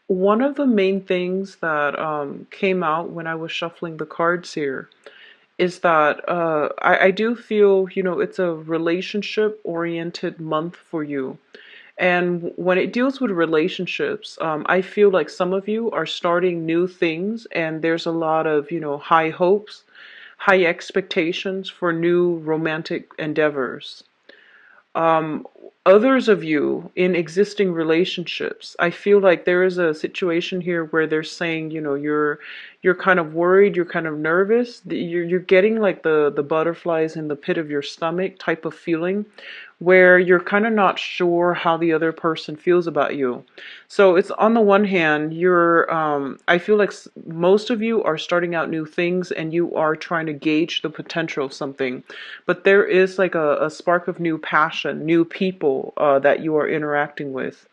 One of the main things that came out when I was shuffling the cards here is that I do feel, it's a relationship oriented month for you. And when it deals with relationships, I feel like some of you are starting new things, and there's a lot of, high hopes, high expectations for new romantic endeavors. um, Others of you in existing relationships, I feel like there is a situation here where they're saying, you're kind of worried, you're kind of nervous, you're getting like the butterflies in the pit of your stomach type of feeling, where you're kind of not sure how the other person feels about you. So it's on the one hand, I feel like most of you are starting out new things and you are trying to gauge the potential of something. But there is like a spark of new passion, new people that you are interacting with.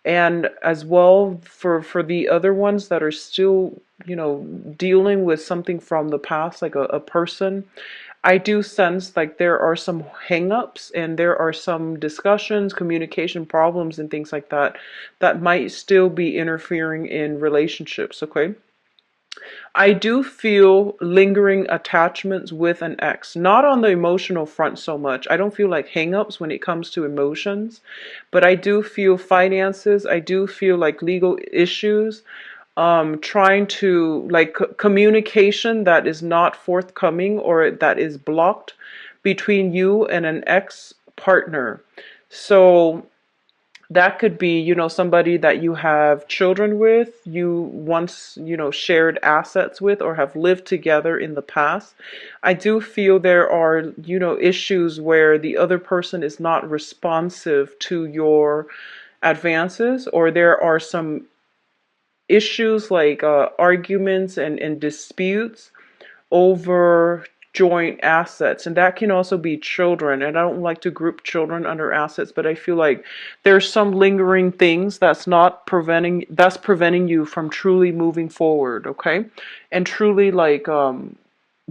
And as well, for the other ones that are still, dealing with something from the past, like a person, I do sense like there are some hangups and there are some discussions, communication problems, and things like that that might still be interfering in relationships, okay? I do feel lingering attachments with an ex, not on the emotional front so much. I don't feel like hangups when it comes to emotions, but I do feel finances. I do feel like legal issues, trying to like communication that is not forthcoming or that is blocked between you and an ex partner. So that could be, somebody that you have children with, you once, shared assets with, or have lived together in the past. I do feel there are, issues where the other person is not responsive to your advances, or there are some issues like arguments and disputes over joint assets, and that can also be children. And I don't like to group children under assets, but I feel like there's some lingering things that's preventing you from truly moving forward, okay? And truly like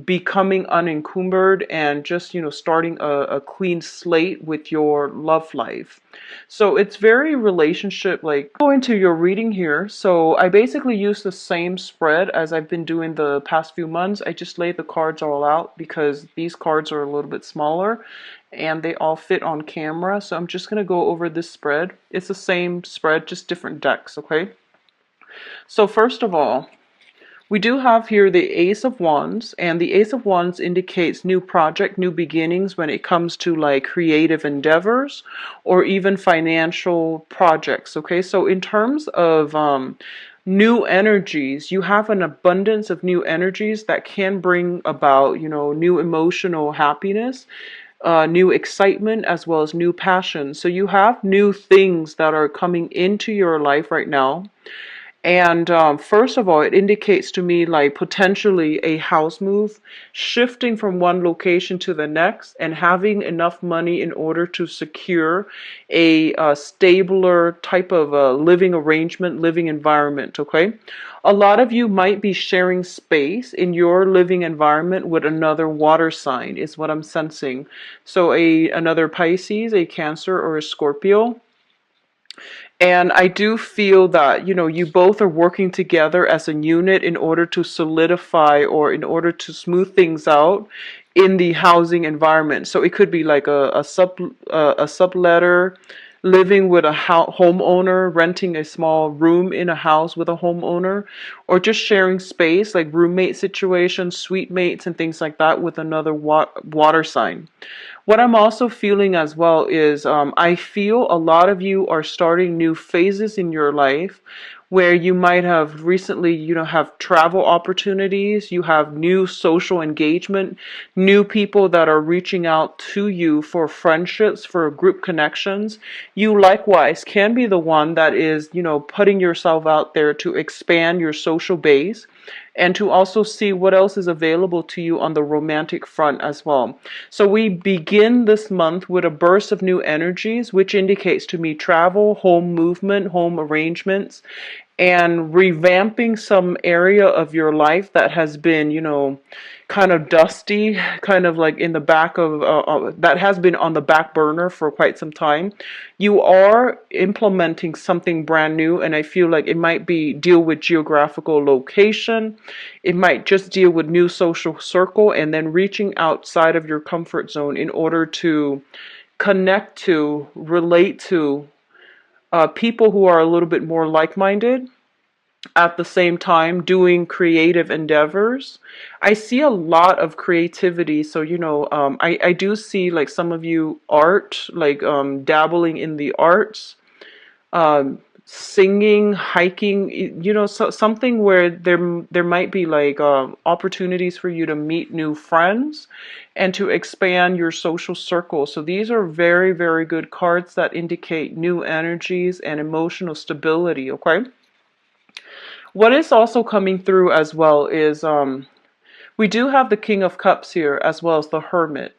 becoming unencumbered and just, starting a clean slate with your love life. So it's very relationship like. Go into your reading here. So I basically use the same spread as I've been doing the past few months. I just laid the cards all out because these cards are a little bit smaller and they all fit on camera. So I'm just going to go over this spread. It's the same spread, just different decks, okay? So first of all, we do have here the Ace of Wands, and the Ace of Wands indicates new project, new beginnings when it comes to like creative endeavors or even financial projects. Okay, so in terms of new energies, you have an abundance of new energies that can bring about, new emotional happiness. New excitement as well as new passion. So you have new things that are coming into your life right now, and first of all, it indicates to me like potentially a house move, shifting from one location to the next, and having enough money in order to secure a stabler type of living arrangement, living environment. Okay, a lot of you might be sharing space in your living environment with another water sign, is what I'm sensing. So another Pisces, a Cancer, or a Scorpio. And I do feel that, you both are working together as a unit in order to solidify or in order to smooth things out in the housing environment. So it could be like a subletter, living with a homeowner, renting a small room in a house with a homeowner, or just sharing space like roommate situations, suite mates, and things like that with another water sign. What I'm also feeling as well is I feel a lot of you are starting new phases in your life where you might have recently, have travel opportunities, you have new social engagement, new people that are reaching out to you for friendships, for group connections. You likewise can be the one that is, putting yourself out there to expand your social base and to also see what else is available to you on the romantic front as well. So we begin this month with a burst of new energies, which indicates to me travel, home movement, home arrangements, and revamping some area of your life that has been, kind of dusty, kind of like in the back of, that has been on the back burner for quite some time. You are implementing something brand new, and I feel like it might be deal with geographical location. It might just deal with new social circle, and then reaching outside of your comfort zone in order to connect to, relate to people who are a little bit more like-minded, at the same time doing creative endeavors. I see a lot of creativity. So, I do see like some of you art, like dabbling in the arts, singing, hiking, something where there might be like opportunities for you to meet new friends and to expand your social circle. So these are very, very good cards that indicate new energies and emotional stability, okay? What is also coming through as well is we do have the King of Cups here as well as the Hermit.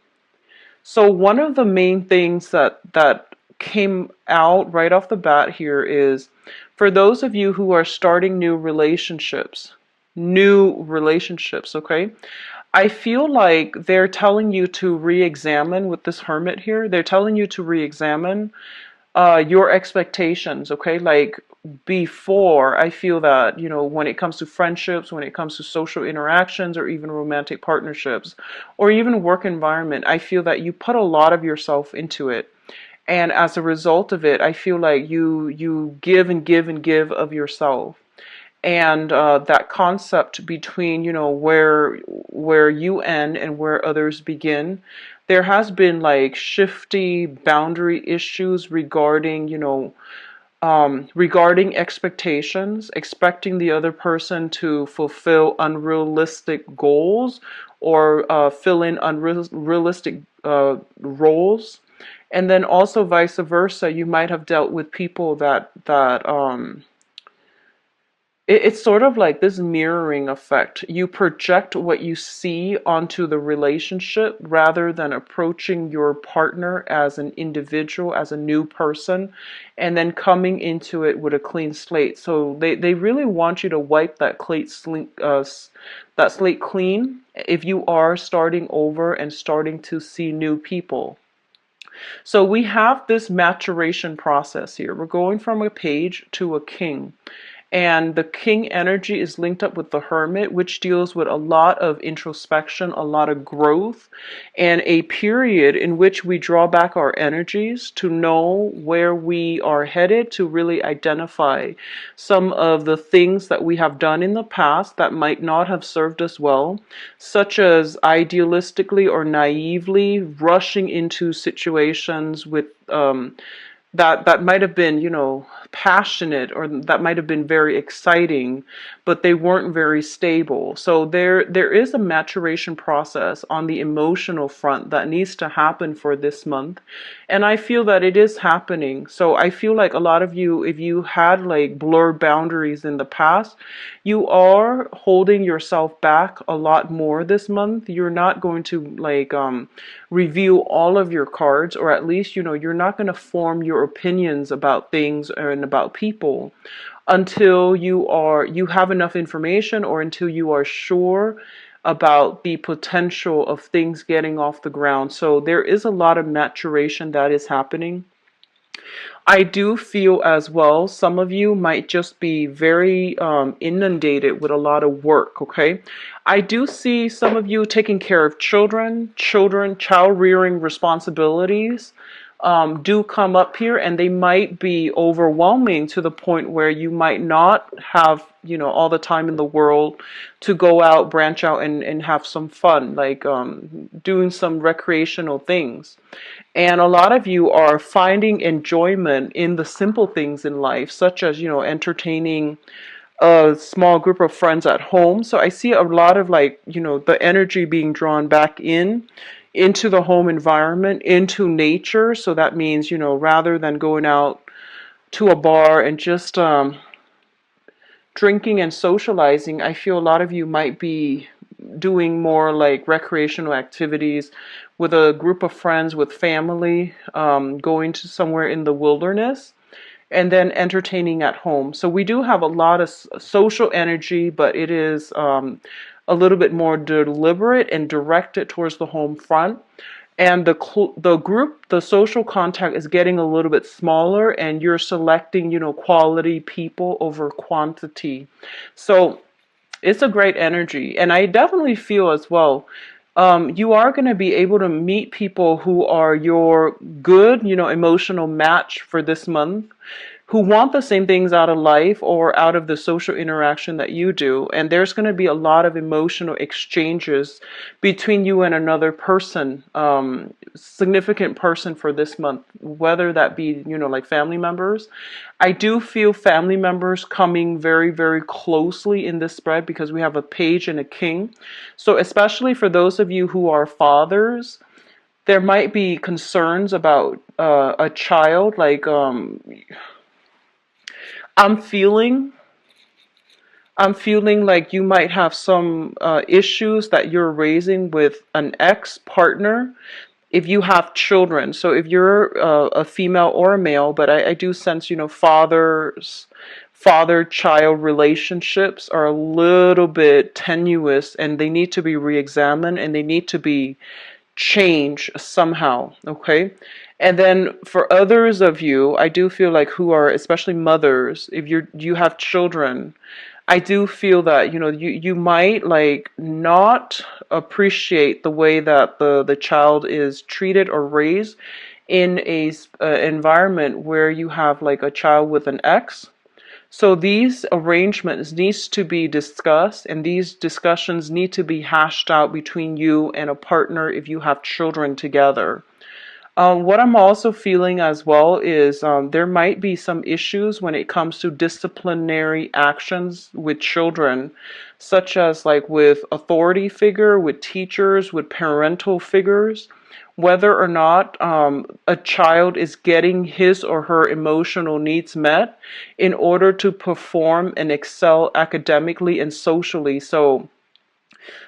So one of the main things that came out right off the bat here is for those of you who are starting new relationships, okay? I feel like they're telling you to re-examine with this Hermit here. They're telling you to re-examine your expectations, okay? Like before, I feel that, when it comes to friendships, when it comes to social interactions, or even romantic partnerships, or even work environment, I feel that you put a lot of yourself into it. And as a result of it, I feel like you give and give and give of yourself. And that concept between, where you end and where others begin, there has been like shifty boundary issues regarding, regarding expectations, expecting the other person to fulfill unrealistic goals or fill in unrealistic roles. And then also vice versa, you might have dealt with people that it's sort of like this mirroring effect. You project what you see onto the relationship rather than approaching your partner as an individual, as a new person, and then coming into it with a clean slate. So they really want you to wipe that slate clean if you are starting over and starting to see new people. So we have this maturation process here. We're going from a page to a king. And the king energy is linked up with the hermit, which deals with a lot of introspection, a lot of growth, and a period in which we draw back our energies to know where we are headed, to really identify some of the things that we have done in the past that might not have served us well, such as idealistically or naively rushing into situations with that might have been, passionate, or that might have been very exciting, but they weren't very stable. So there is a maturation process on the emotional front that needs to happen for this month. And I feel that it is happening. So I feel like a lot of you, if you had like blurred boundaries in the past, you are holding yourself back a lot more this month. You're not going to like review all of your cards, or at least, you're not going to form your opinions about things and about people until you have enough information, or until you are sure about the potential of things getting off the ground. So there is a lot of maturation that is happening. I do feel as well, some of you might just be very inundated with a lot of work, okay? I do see some of you taking care of child rearing responsibilities do come up here, and they might be overwhelming to the point where you might not have, all the time in the world to go out, branch out, and have some fun, like doing some recreational things. And a lot of you are finding enjoyment in the simple things in life, such as, entertaining a small group of friends at home. So I see a lot of like, the energy being drawn back into the home environment, into nature. So that means, rather than going out to a bar and just drinking and socializing, I feel a lot of you might be doing more like recreational activities with a group of friends, with family, going to somewhere in the wilderness and then entertaining at home. So we do have a lot of social energy, but it is a little bit more deliberate and directed towards the home front. And the social contact is getting a little bit smaller, and you're selecting, quality people over quantity. So it's a great energy. And I definitely feel as well, you are going to be able to meet people who are your good, emotional match for this month, who want the same things out of life or out of the social interaction that you do. And there's going to be a lot of emotional exchanges between you and another person, significant person for this month, whether that be, like family members. I do feel family members coming very, very closely in this spread because we have a page and a king. So especially for those of you who are fathers, there might be concerns about a child, like I'm feeling I'm feeling like you might have some issues that you're raising with an ex-partner if you have children. So if you're a female or a male, but I do sense, father-child relationships are a little bit tenuous, and they need to be re-examined, and they need to be changed somehow, okay? And then for others of you, I do feel like who are especially mothers, if you have children, I do feel that you might like not appreciate the way that the child is treated or raised in a environment where you have like a child with an ex. So these arrangements needs to be discussed, and these discussions need to be hashed out between you and a partner if you have children together. What I'm also feeling as well is there might be some issues when it comes to disciplinary actions with children, such as like with authority figure, with teachers, with parental figures, whether or not a child is getting his or her emotional needs met in order to perform and excel academically and socially. So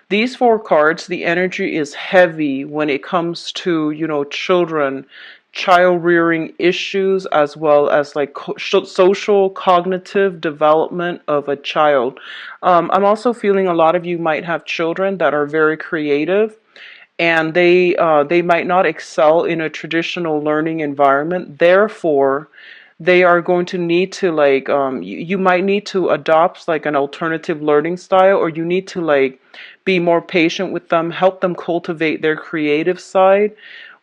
these four cards, the energy is heavy when it comes to, children, child rearing issues, as well as like social cognitive development of a child. I'm also feeling a lot of you might have children that are very creative, and they might not excel in a traditional learning environment. Therefore, they are going to need to like you might need to adopt like an alternative learning style, or you need to like be more patient with them, help them cultivate their creative side,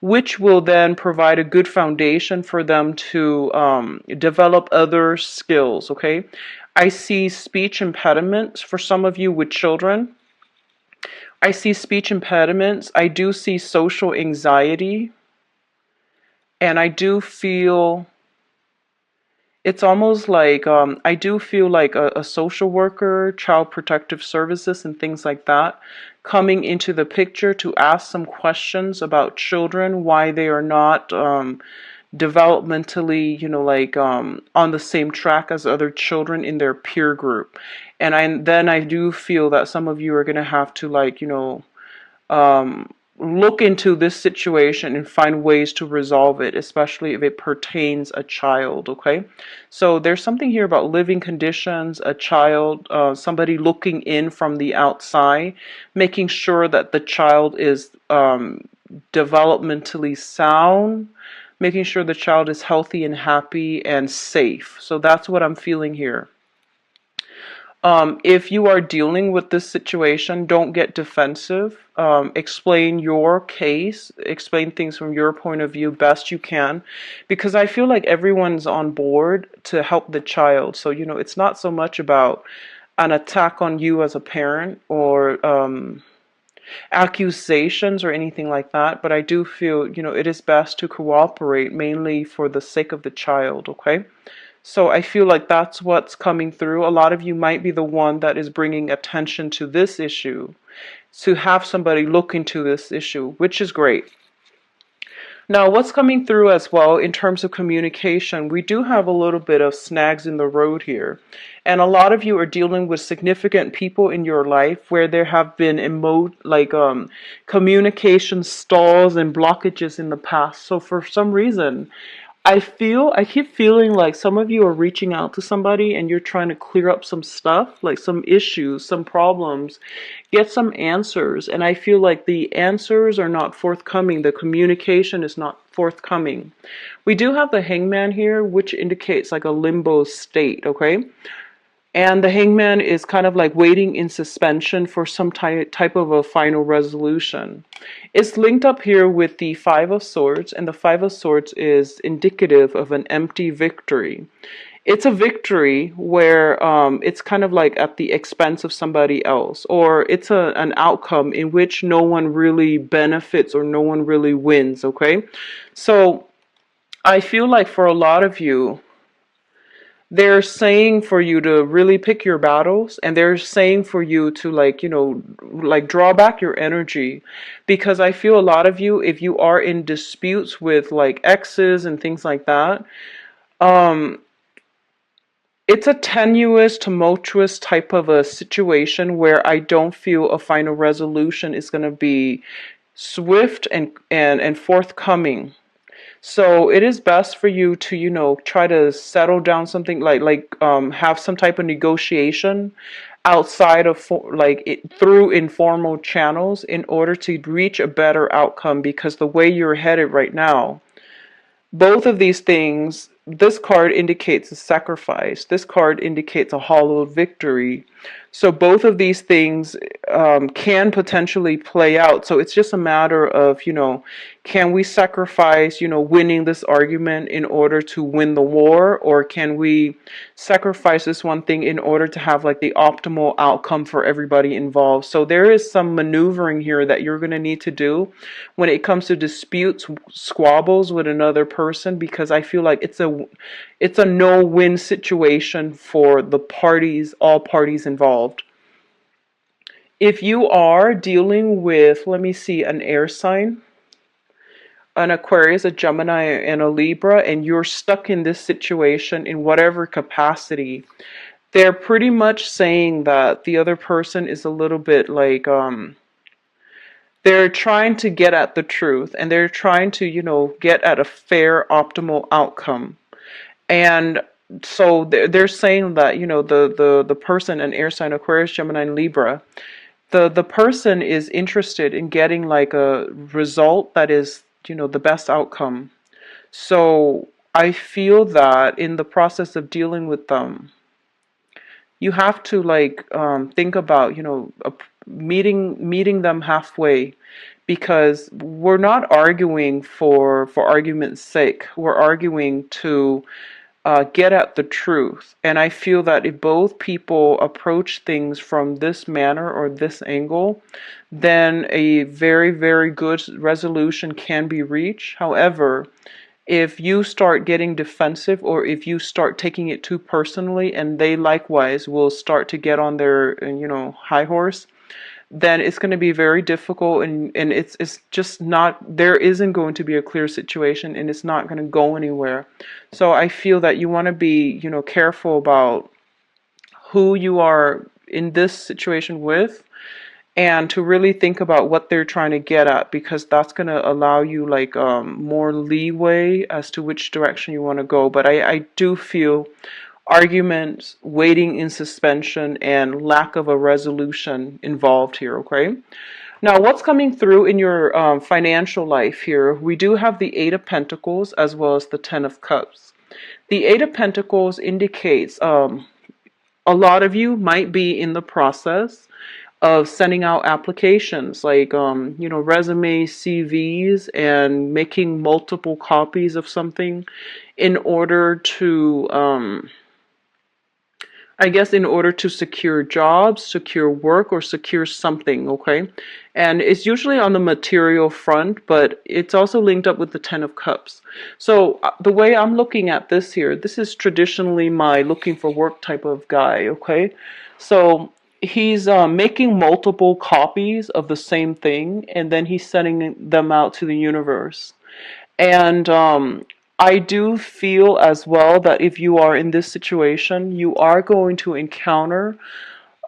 which will then provide a good foundation for them to develop other skills. Okay, I see speech impediments for some of you with children. I see speech impediments. I do see social anxiety, and I do feel it's almost like I do feel like a social worker, child protective services, and things like that coming into the picture to ask some questions about children, why they are not developmentally, on the same track as other children in their peer group. And I do feel that some of you are going to have to like, look into this situation and find ways to resolve it, especially if it pertains a child. Okay, so there's something here about living conditions, a child, somebody looking in from the outside, making sure that the child is developmentally sound, making sure the child is healthy and happy and safe. So that's what I'm feeling here. If you are dealing with this situation, don't get defensive. Explain your case, explain things from your point of view best you can, because I feel like everyone's on board to help the child. So, it's not so much about an attack on you as a parent or accusations or anything like that, but I do feel, it is best to cooperate mainly for the sake of the child, okay? So I feel like that's what's coming through. A lot of you might be the one that is bringing attention to this issue, to have somebody look into this issue, which is great. Now, what's coming through as well in terms of communication, we do have a little bit of snags in the road here. And a lot of you are dealing with significant people in your life where there have been communication stalls and blockages in the past. So for some reason, I keep feeling like some of you are reaching out to somebody and you're trying to clear up some stuff, like some issues, some problems, get some answers. And I feel like the answers are not forthcoming. The communication is not forthcoming. We do have the hangman here, which indicates like a limbo state, okay? And the hangman is kind of like waiting in suspension for some type of a final resolution. It's linked up here with the Five of Swords, and the Five of Swords is indicative of an empty victory. It's a victory where it's kind of like at the expense of somebody else, or it's an outcome in which no one really benefits or no one really wins, okay? So I feel like for a lot of you, they're saying for you to really pick your battles, and they're saying for you to like, like draw back your energy, because I feel a lot of you, if you are in disputes with like exes and things like that, um it's a tenuous, tumultuous type of a situation where I don't feel a final resolution is going to be swift and forthcoming. So it is best for you to, try to settle down something like have some type of negotiation outside of through informal channels in order to reach a better outcome, because the way you're headed right now, both of these things, this card indicates a sacrifice. This card indicates a hollowed victory. So both of these things can potentially play out. So it's just a matter of, can we sacrifice, winning this argument in order to win the war? Or can we sacrifice this one thing in order to have like the optimal outcome for everybody involved? So there is some maneuvering here that you're going to need to do when it comes to disputes, squabbles with another person, because I feel like it's a no-win situation for the parties, all parties involved. If you are dealing with, let me see, an air sign, an Aquarius, a Gemini, and a Libra, and you're stuck in this situation in whatever capacity, they're pretty much saying that the other person is a little bit like, they're trying to get at the truth, and they're trying to, get at a fair, optimal outcome. And so they're saying that, the person, an air sign, Aquarius, Gemini, and Libra, the person is interested in getting like a result that is, the best outcome. So I feel that in the process of dealing with them, you have to like think about, meeting them halfway, because we're not arguing for argument's sake. We're arguing to get at the truth. And I feel that if both people approach things from this manner or this angle, then a very, very good resolution can be reached. However, if you start getting defensive, or if you start taking it too personally, and they likewise will start to get on their, high horse, then it's going to be very difficult, and it's just not, there isn't going to be a clear situation, and it's not going to go anywhere. So I feel that you want to be, careful about who you are in this situation with, and to really think about what they're trying to get at, because that's going to allow you like more leeway as to which direction you want to go. But I do feel arguments, waiting in suspension, and lack of a resolution involved here, okay? Now, what's coming through in your financial life here? We do have the Eight of Pentacles as well as the Ten of Cups. The Eight of Pentacles indicates a lot of you might be in the process of sending out applications like, resumes, CVs, and making multiple copies of something in order to, I guess, in order to secure jobs, secure work, or secure something, okay? And it's usually on the material front, but it's also linked up with the Ten of Cups. So the way I'm looking at this here, this is traditionally my looking for work type of guy, okay? So he's making multiple copies of the same thing, and then he's sending them out to the universe. And I do feel as well that if you are in this situation, you are going to encounter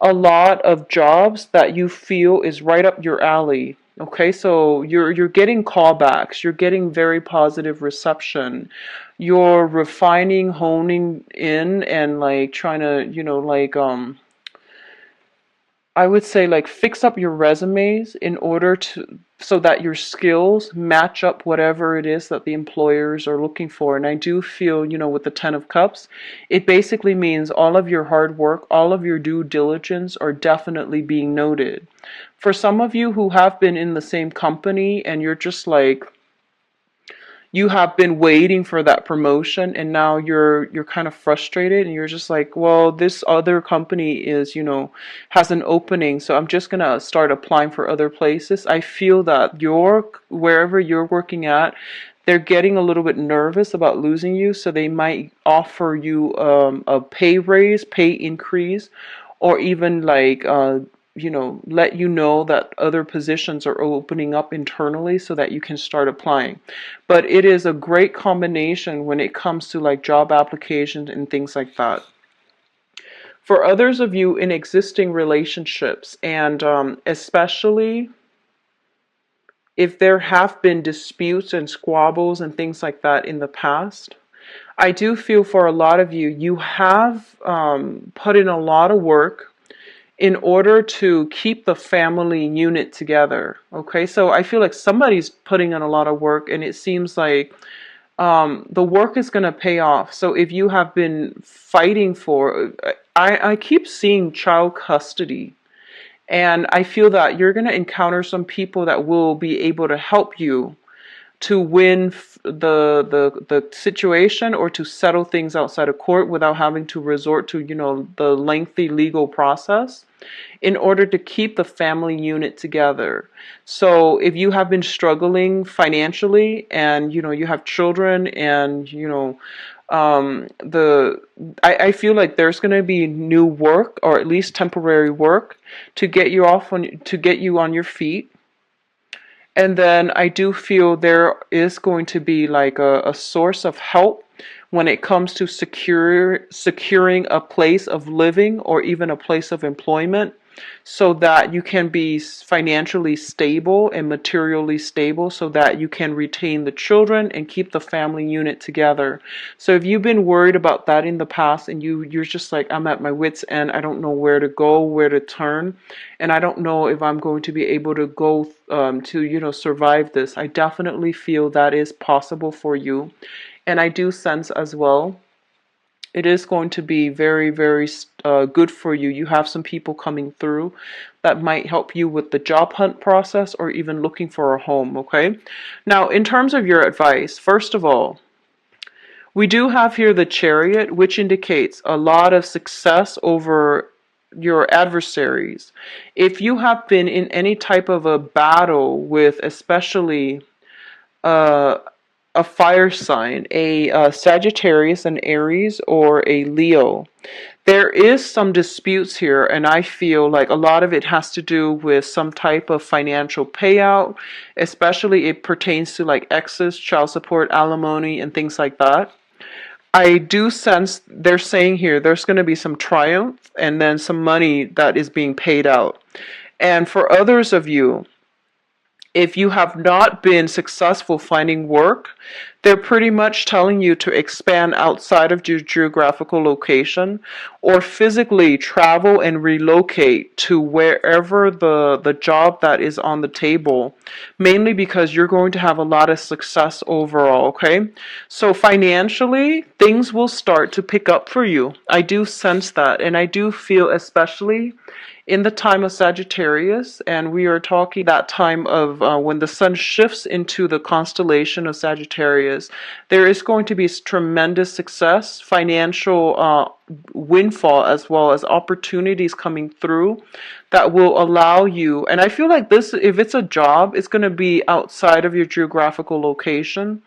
a lot of jobs that you feel is right up your alley. Okay, so you're getting callbacks, you're getting very positive reception. you're refining, honing in, and like trying to, I would say like fix up your resumes in order to so that your skills match up whatever it is that the employers are looking for. And I do feel, with the 10 of Cups, it basically means all of your hard work, all of your due diligence are definitely being noted. For some of you who have been in the same company and you're just like, you have been waiting for that promotion and now you're kind of frustrated and you're just like, well, this other company is, has an opening, so I'm just going to start applying for other places. I feel that wherever you're working at, they're getting a little bit nervous about losing you, so they might offer you a pay raise, pay increase, or even like let you know that other positions are opening up internally so that you can start applying. But it is a great combination when it comes to like job applications and things like that. For others of you in existing relationships, and especially if there have been disputes and squabbles and things like that in the past, I do feel for a lot of you, you have put in a lot of work in order to keep the family unit together. Okay, so I feel like somebody's putting in a lot of work, and it seems like the work is going to pay off. So if you have been fighting for, I keep seeing child custody. And I feel that you're going to encounter some people that will be able to help you to win the situation or to settle things outside of court without having to resort to, the lengthy legal process in order to keep the family unit together. So if you have been struggling financially, and you have children, and I feel like there's going to be new work, or at least temporary work, to get you on your feet. And then I do feel there is going to be like a source of help when it comes to securing a place of living or even a place of employment, so that you can be financially stable and materially stable, so that you can retain the children and keep the family unit together. So if you've been worried about that in the past, and you're just like, I'm at my wit's end, I don't know where to go, where to turn, and I don't know if I'm going to be able to go to survive this, I definitely feel that is possible for you. And I do sense as well, it is going to be very, very good for you. You have some people coming through that might help you with the job hunt process or even looking for a home, okay? Now, in terms of your advice, first of all, we do have here the Chariot, which indicates a lot of success over your adversaries. If you have been in any type of a battle with especially uh, a fire sign, a Sagittarius, an Aries, or a Leo, there is some disputes here, and I feel like a lot of it has to do with some type of financial payout, especially it pertains to like exes, child support, alimony, and things like that. I do sense they're saying here there's going to be some triumph and then some money that is being paid out. And for others of you, if you have not been successful finding work, they're pretty much telling you to expand outside of your geographical location, or physically travel and relocate to wherever the job that is on the table, mainly because you're going to have a lot of success overall, okay? So financially, things will start to pick up for you. I do sense that, and I do feel especially in the time of Sagittarius, and we are talking that time of when the sun shifts into the constellation of Sagittarius, there is going to be tremendous success, financial windfall, as well as opportunities coming through that will allow you. And I feel like this, if it's a job, it's going to be outside of your geographical location.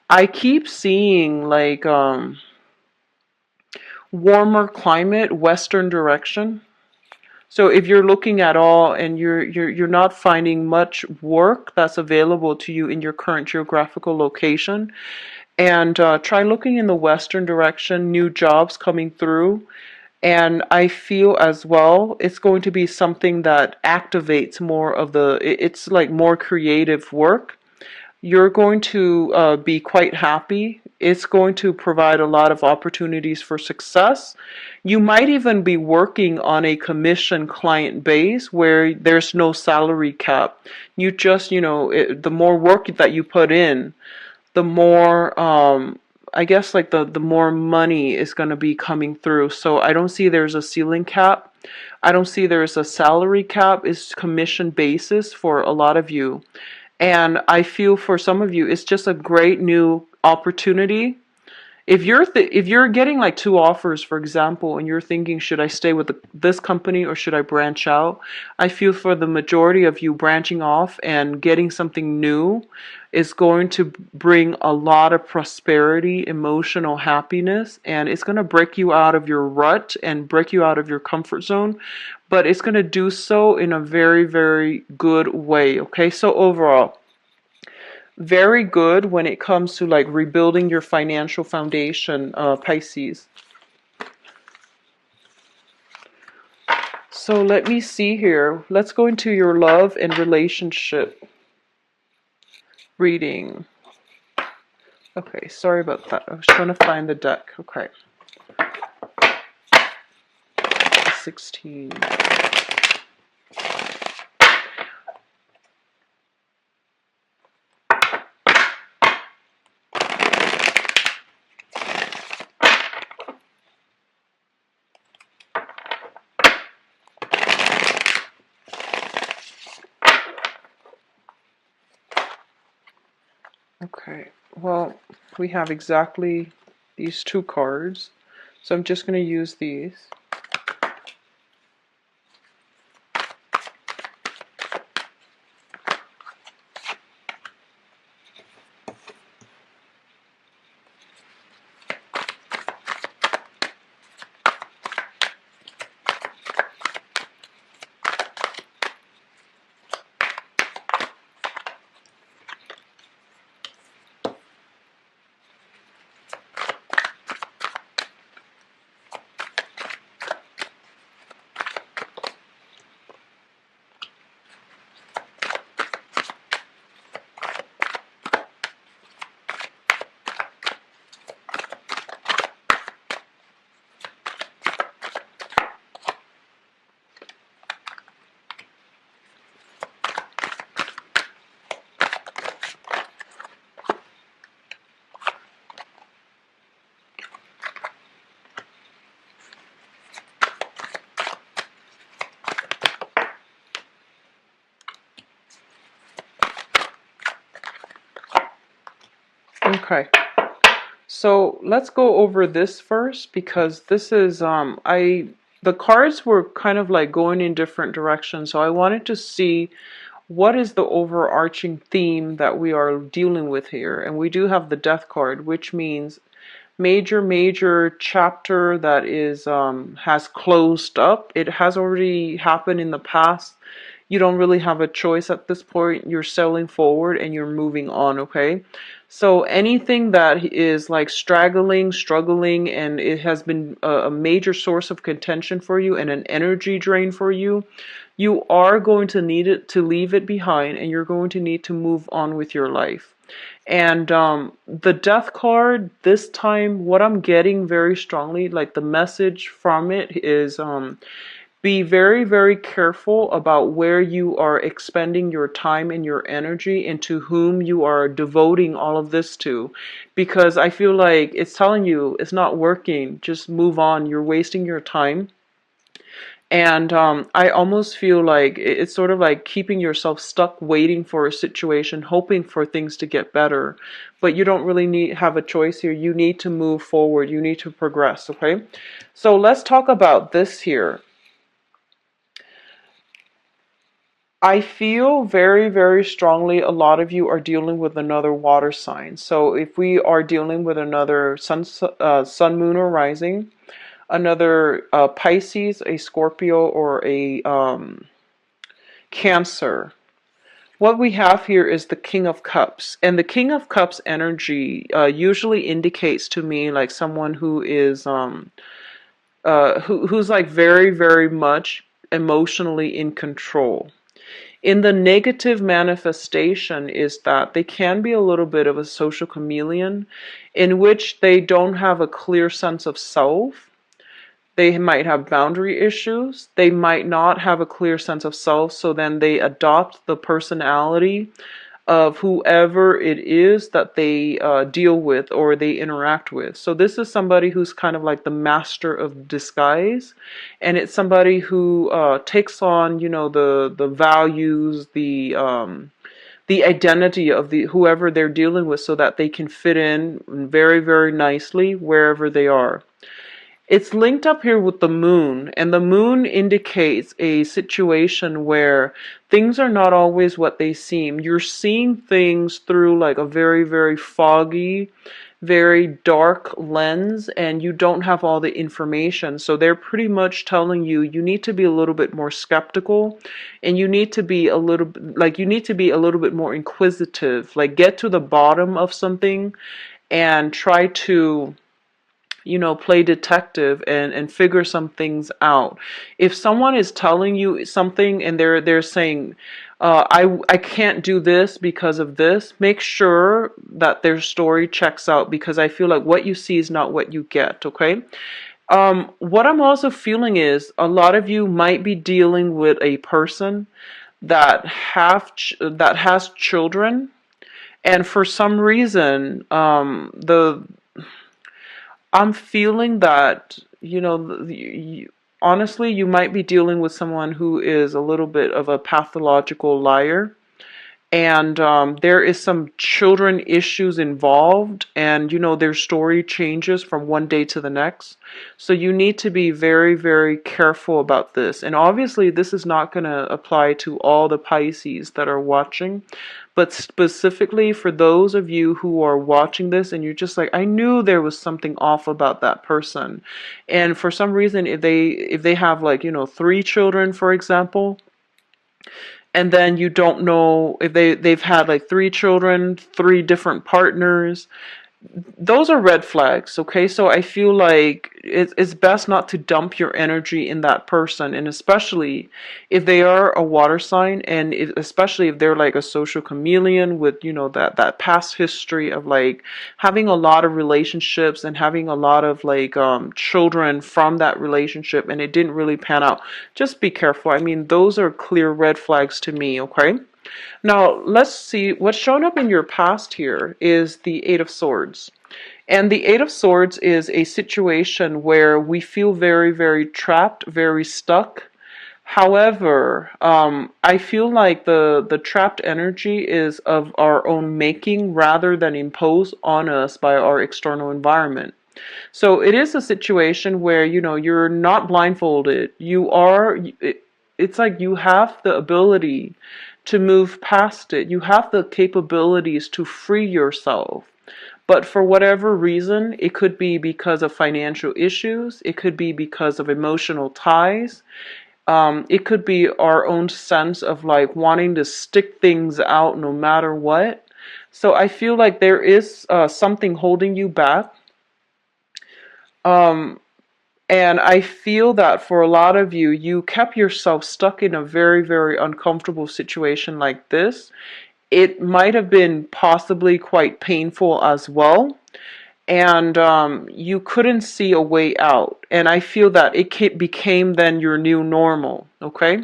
I keep seeing like warmer climate, western direction. So if you're looking at all and you're not finding much work that's available to you in your current geographical location, and try looking in the western direction, new jobs coming through. And I feel as well it's going to be something that activates more of it's like more creative work. You're going to be quite happy. It's going to provide a lot of opportunities for success. You might even be working on a commission client base where there's no salary cap. You just, the more work that you put in, the more, I guess, like the more money is going to be coming through. So I don't see there's a ceiling cap. I don't see there's a salary cap. It's commission basis for a lot of you. And I feel for some of you, it's just a great new opportunity. If you're getting like two offers, for example, and you're thinking, should I stay with this company or should I branch out? I feel for the majority of you, branching off and getting something new is going to bring a lot of prosperity, emotional happiness, and it's going to break you out of your rut and break you out of your comfort zone, but it's going to do so in a very, very good way. Okay, so overall, very good when it comes to like rebuilding your financial foundation, Pisces. So let me see here. Let's go into your love and relationship reading. Okay, sorry about that. I was trying to find the deck. Okay. 16. Okay, well, we have exactly these two cards, so I'm just going to use these. Okay, so let's go over this first because this is the cards were kind of like going in different directions, so I wanted to see what is the overarching theme that we are dealing with here. And we do have the Death card, which means major chapter that is has closed up. It has already happened in the past. You don't really have a choice at this point. You're sailing forward and you're moving on. Okay, so anything that is like struggling, and it has been a major source of contention for you and an energy drain for you, you are going to need it to leave it behind, and you're going to need to move on with your life. And the Death card this time, what I'm getting very strongly, like the message from it is, be very careful about where you are expending your time and your energy, and to whom you are devoting all of this to, because I feel like it's telling you it's not working. Just move on. You're wasting your time. And I almost feel like it's sort of like keeping yourself stuck waiting for a situation, hoping for things to get better. But you don't really have a choice here. You need to move forward. You need to progress, okay? So let's talk about this here. I feel very strongly a lot of you are dealing with another water sign. So if we are dealing with another sun, moon, or rising, another Pisces, a Scorpio, or a Cancer. What we have here is the King of Cups. And the King of Cups energy usually indicates to me like someone who is who's like very much emotionally in control. In the negative manifestation is that they can be a little bit of a social chameleon in which they don't have a clear sense of self. They might have boundary issues. They might not have a clear sense of self, so then they adopt the personality of whoever it is that they deal with or they interact with. So this is somebody who's kind of like the master of disguise, and it's somebody who takes on, the values, the identity of the whoever they're dealing with, so that they can fit in very, very nicely wherever they are. It's linked up here with the moon, and the moon indicates a situation where things are not always what they seem. You're seeing things through like a very, very foggy, very dark lens, and you don't have all the information. So they're pretty much telling you you need to be a little bit more skeptical, and you need to be a little bit more inquisitive, like get to the bottom of something and try to play detective and figure some things out. If someone is telling you something and they're saying, I can't do this because of this, make sure that their story checks out, because I feel like what you see is not what you get, okay? What I'm also feeling is a lot of you might be dealing with a person that has children, and for some reason, the I'm feeling that, honestly, you might be dealing with someone who is a little bit of a pathological liar, and there is some children issues involved, and their story changes from one day to the next. So you need to be very, very careful about this. And obviously this is not going to apply to all the Pisces that are watching, but specifically for those of you who are watching this and you're just like, I knew there was something off about that person. And for some reason, if they have, like, 3 children, for example, and then you don't know if they've had like 3 children, 3 different partners, those are red flags, okay? So I feel like it's best not to dump your energy in that person, and especially if they are a water sign, and especially if they're like a social chameleon with, that past history of like having a lot of relationships and having a lot of like children from that relationship, and it didn't really pan out. Just be careful. I mean, those are clear red flags to me, okay? Now, let's see. What's shown up in your past here is the Eight of Swords. And the Eight of Swords is a situation where we feel very, very trapped, very stuck. However, I feel like the trapped energy is of our own making rather than imposed on us by our external environment. So it is a situation where, you're not blindfolded. It's like you have the ability to move past it. You have the capabilities to free yourself. But for whatever reason, it could be because of financial issues, it could be because of emotional ties, it could be our own sense of like wanting to stick things out no matter what. So I feel like there is something holding you back. Um, and I feel that for a lot of you, you kept yourself stuck in a very, very uncomfortable situation like this. It might have been possibly quite painful as well, and you couldn't see a way out. And I feel that it became then your new normal, okay?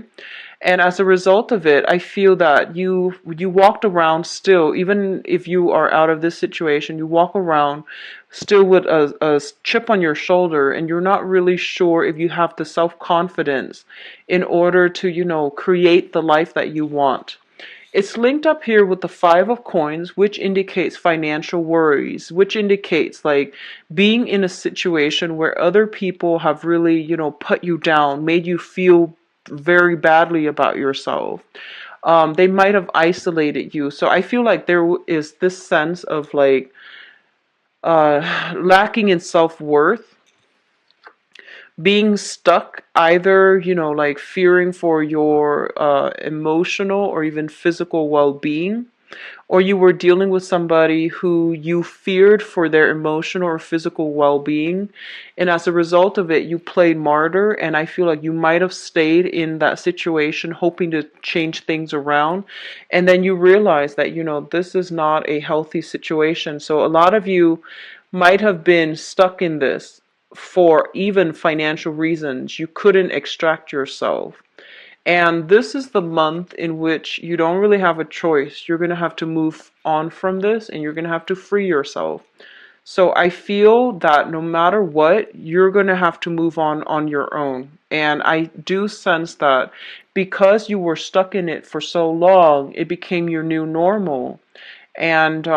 And as a result of it, I feel that you walked around still, even if you are out of this situation, you walk around still with a chip on your shoulder, and you're not really sure if you have the self-confidence in order to, create the life that you want. It's linked up here with the Five of Coins, which indicates financial worries, which indicates like being in a situation where other people have really, put you down, made you feel very badly about yourself. They might have isolated you. So I feel like there is this sense of like lacking in self-worth, being stuck, either, like fearing for your emotional or even physical well-being. or you were dealing with somebody who you feared for their emotional or physical well-being, and as a result of it you played martyr. And I feel like you might have stayed in that situation hoping to change things around, and then you realize that this is not a healthy situation. So a lot of you might have been stuck in this for even financial reasons. You couldn't extract yourself. And this is the month in which you don't really have a choice. You're going to have to move on from this, and you're going to have to free yourself. So I feel that no matter what, you're going to have to move on your own. And I do sense that because you were stuck in it for so long, it became your new normal. And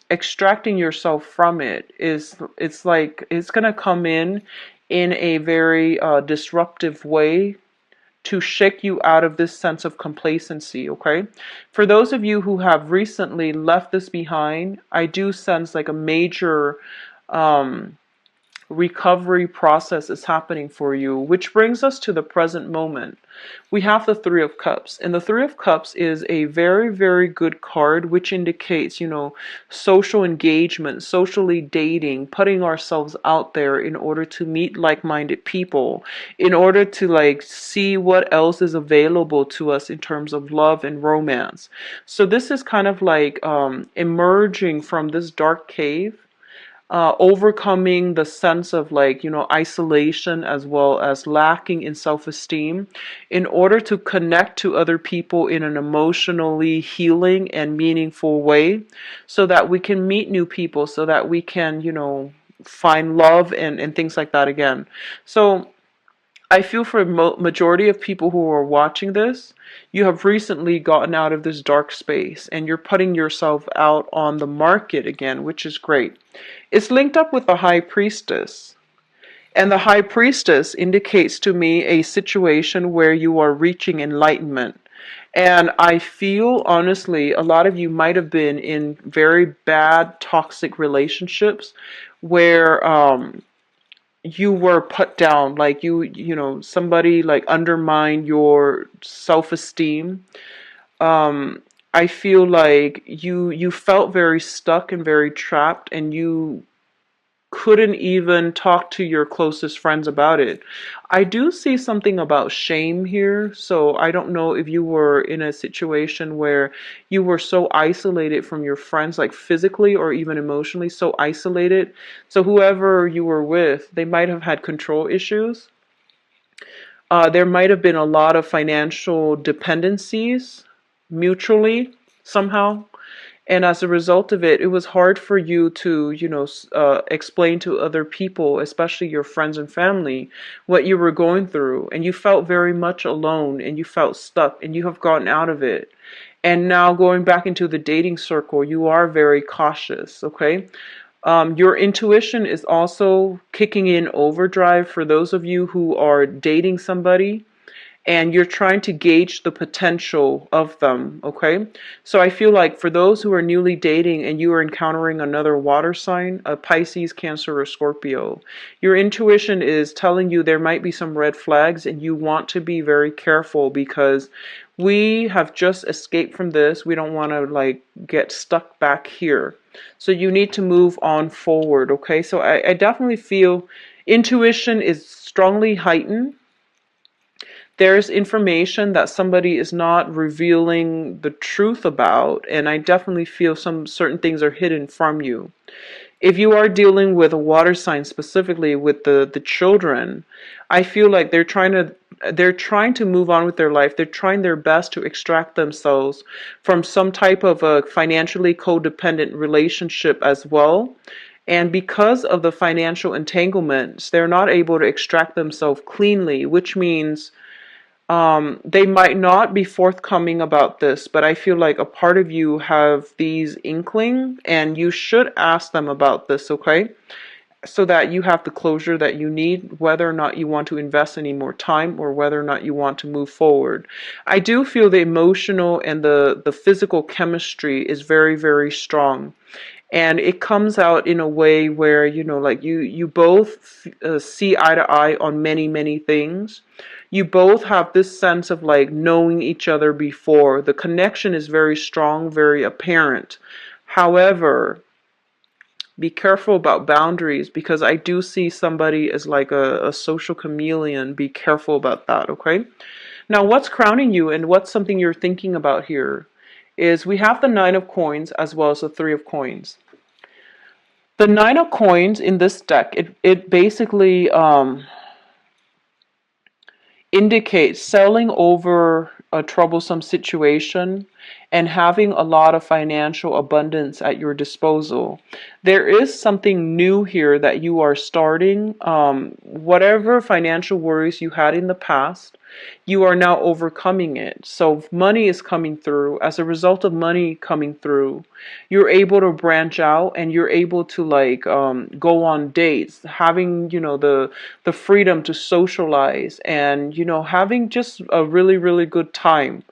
extracting yourself from it it's like it's going to come in a very disruptive way to shake you out of this sense of complacency, okay? For those of you who have recently left this behind, I do sense like a major um, recovery process is happening for you, which brings us to the present moment. We have the Three of Cups, and the Three of Cups is a very, very good card, which indicates, social engagement, socially dating, putting ourselves out there in order to meet like-minded people, in order to like see what else is available to us in terms of love and romance. So this is kind of like emerging from this dark cave, overcoming the sense of like isolation as well as lacking in self-esteem in order to connect to other people in an emotionally healing and meaningful way, so that we can meet new people, so that we can find love and things like that again. So I feel for majority of people who are watching this, you have recently gotten out of this dark space and you're putting yourself out on the market again, which is great. It's linked up with the High Priestess. And the High Priestess indicates to me a situation where you are reaching enlightenment. And I feel, honestly, a lot of you might have been in very bad, toxic relationships where you were put down, like somebody like undermined your self-esteem. um I feel like you felt very stuck and very trapped, and you couldn't even talk to your closest friends about it. I do see something about shame here, so I don't know if you were in a situation where you were so isolated from your friends, like physically or even emotionally, so isolated. So whoever you were with, they might have had control issues. There might have been a lot of financial dependencies mutually somehow. And as a result of it, it was hard for you to, explain to other people, especially your friends and family, what you were going through. And you felt very much alone, and you felt stuck, and you have gotten out of it. And now going back into the dating circle, you are very cautious, okay? Your intuition is also kicking in overdrive for those of you who are dating somebody and you're trying to gauge the potential of them, okay? So I feel like for those who are newly dating and you are encountering another water sign, a Pisces, Cancer, or Scorpio, your intuition is telling you there might be some red flags and you want to be very careful because we have just escaped from this. We don't want to like get stuck back here. So you need to move on forward, okay? So I definitely feel intuition is strongly heightened. There's information that somebody is not revealing the truth about, and I definitely feel some certain things are hidden from you. If you are dealing with a water sign, specifically with the children, I feel like they're trying to move on with their life. They're trying their best to extract themselves from some type of a financially codependent relationship as well. And because of the financial entanglements, they're not able to extract themselves cleanly, which means they might not be forthcoming about this, but I feel like a part of you have these inkling, and you should ask them about this, okay? So that you have the closure that you need, whether or not you want to invest any more time or whether or not you want to move forward. I do feel the emotional and the physical chemistry is very, very strong. And it comes out in a way where, like you both see eye to eye on many, many things. You both have this sense of like knowing each other before. The connection is very strong, very apparent. However, be careful about boundaries, because I do see somebody as like a social chameleon. Be careful about that, okay? Now, what's crowning you and what's something you're thinking about here is we have the Nine of Coins as well as the Three of Coins. The Nine of Coins in this deck, it basically indicates selling over a troublesome situation and having a lot of financial abundance at your disposal. There is something new here that you are starting. Whatever financial worries you had in the past, you are now overcoming it. So money is coming through. As a result of money coming through, you're able to branch out and you're able to like go on dates, having the freedom to socialize, and having just a really really good time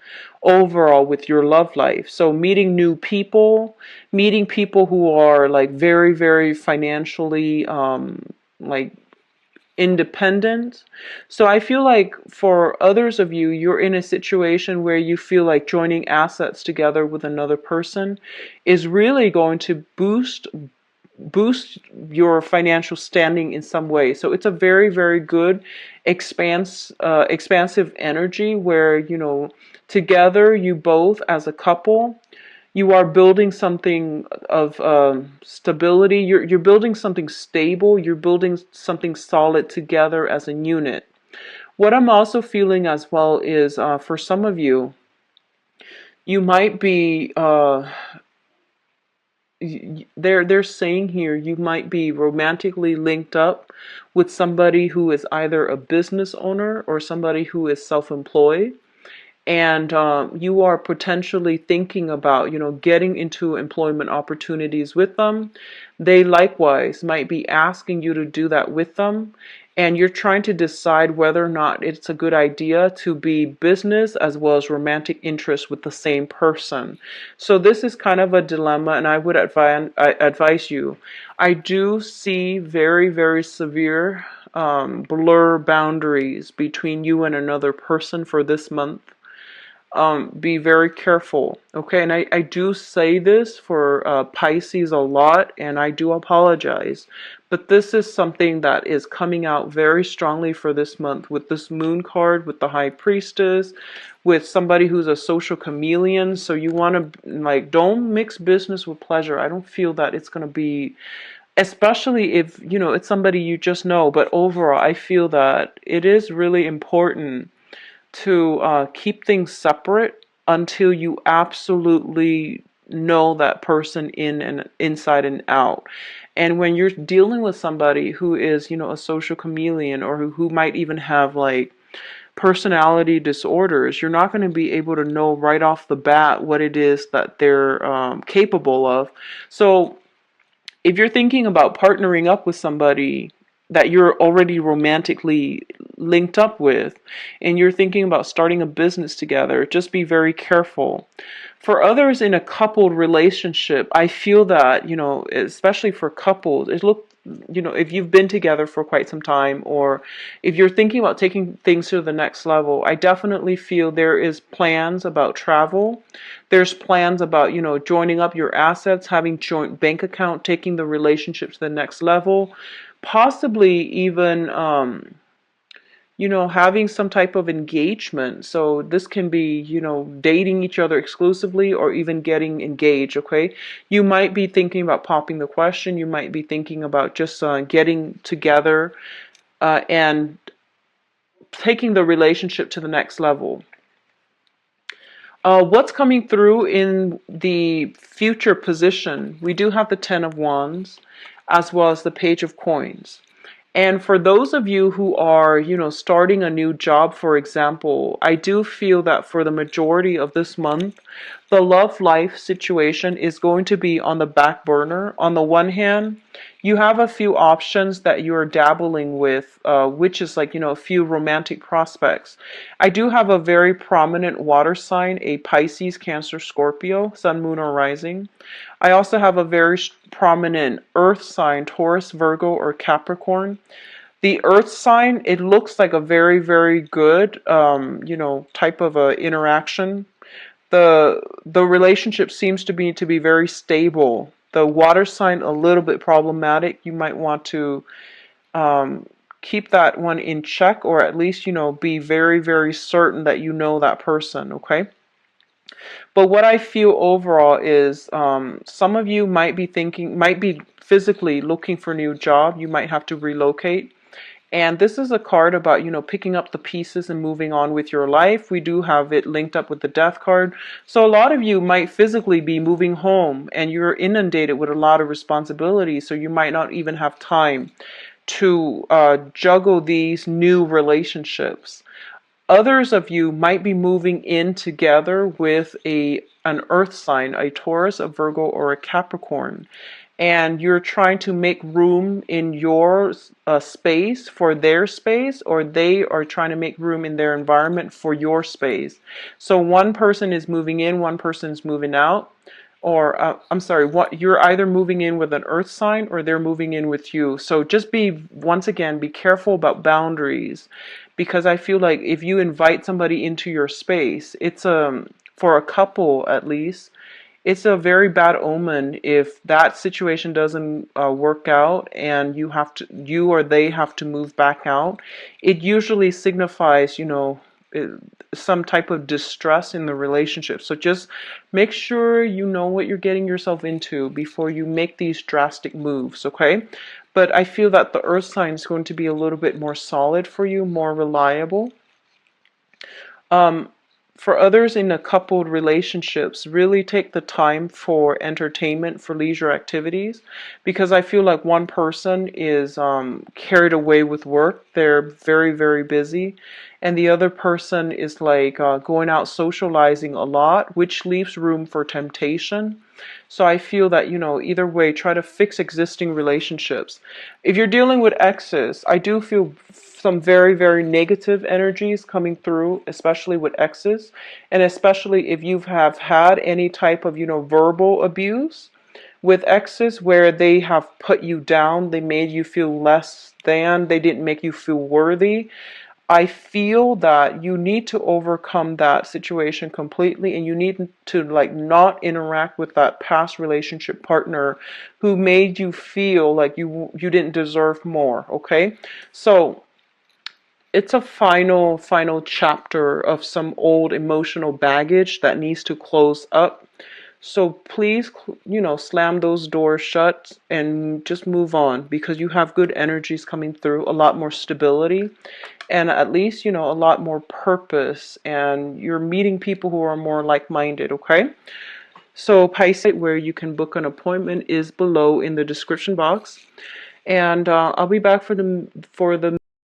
overall with your love life. So meeting new people, meeting people who are like very very financially like independent. So I feel like for others of you, you're in a situation where you feel like joining assets together with another person is really going to boost your financial standing in some way. So it's a very very good expansive energy where together you both as a couple, you are building something of stability. You're building something stable. You're building something solid together as a unit. What I'm also feeling as well is for some of you, you might be they're saying here you might be romantically linked up with somebody who is either a business owner or somebody who is self-employed, and you are potentially thinking about getting into employment opportunities with them. They likewise might be asking you to do that with them, and you're trying to decide whether or not it's a good idea to be business as well as romantic interest with the same person. So this is kind of a dilemma, and I would advise you. I do see very very severe blur boundaries between you and another person for this month. Be very careful, okay? And I do say this for Pisces a lot, and I do apologize, but this is something that is coming out very strongly for this month with this moon card, with the high priestess, with somebody who's a social chameleon. So you want to like, don't mix business with pleasure. I don't feel that it's going to be, especially if it's somebody you just know, but overall I feel that it is really important to keep things separate until you absolutely know that person in and inside and out. And when you're dealing with somebody who is, a social chameleon, or who might even have like personality disorders, you're not going to be able to know right off the bat what it is that they're capable of. So if you're thinking about partnering up with somebody that you're already romantically linked up with, and you're thinking about starting a business together, just be very careful. For others in a coupled relationship, I feel that, especially for couples, if you've been together for quite some time, or if you're thinking about taking things to the next level, I definitely feel there is plans about travel. There's plans about, joining up your assets, having joint bank account, taking the relationship to the next level, possibly even having some type of engagement. So this can be, dating each other exclusively, or even getting engaged, okay? You might be thinking about popping the question. You might be thinking about just getting together and taking the relationship to the next level. What's coming through in the future position? We do have the Ten of Wands as well as the Page of Coins. And for those of you who are, starting a new job, for example, I do feel that for the majority of this month, the love life situation is going to be on the back burner. On the one hand, you have a few options that you're dabbling with, which is like, a few romantic prospects. I do have a very prominent water sign, a Pisces, Cancer, Scorpio, Sun, Moon, or Rising. I also have a very prominent earth sign, Taurus, Virgo, or Capricorn. The earth sign, it looks like a very, very good, type of a interaction. The relationship seems to be very stable. The water sign, a little bit problematic. You might want to um, keep that one in check, or at least, be very, very certain that you know that person, okay? But what I feel overall is some of you might be physically looking for a new job. You might have to relocate. And this is a card about, picking up the pieces and moving on with your life. We do have it linked up with the death card. So a lot of you might physically be moving home and you're inundated with a lot of responsibility. So you might not even have time to juggle these new relationships. Others of you might be moving in together with an earth sign, a Taurus, a Virgo, or a Capricorn. And you're trying to make room in your space for their space, or they are trying to make room in their environment for your space. So one person is moving in, one person is moving out. Or I'm sorry, what you're either moving in with an earth sign or they're moving in with you. So just once again, be careful about boundaries, because I feel like if you invite somebody into your space, it's for a couple at least, it's a very bad omen if that situation doesn't work out and you or they have to move back out. It usually signifies, some type of distress in the relationship. So just make sure you know what you're getting yourself into before you make these drastic moves, okay? But I feel that the earth sign is going to be a little bit more solid for you, more reliable. Um, for others in a coupled relationships, really take the time for entertainment, for leisure activities, because I feel like one person is carried away with work. They're very, very busy. And the other person is like going out socializing a lot, which leaves room for temptation. So I feel that, either way, try to fix existing relationships. If you're dealing with exes, I do feel some very, very negative energies coming through, especially with exes, and especially if you have had any type of, verbal abuse with exes where they have put you down, they made you feel less than, they didn't make you feel worthy. I feel that you need to overcome that situation completely, and you need to like not interact with that past relationship partner who made you feel like you didn't deserve more, okay? So it's a final chapter of some old emotional baggage that needs to close up. So please, slam those doors shut and just move on, because you have good energies coming through, a lot more stability, and at least, a lot more purpose, and you're meeting people who are more like-minded, okay? So Pisces, where you can book an appointment, is below in the description box. And I'll be back for the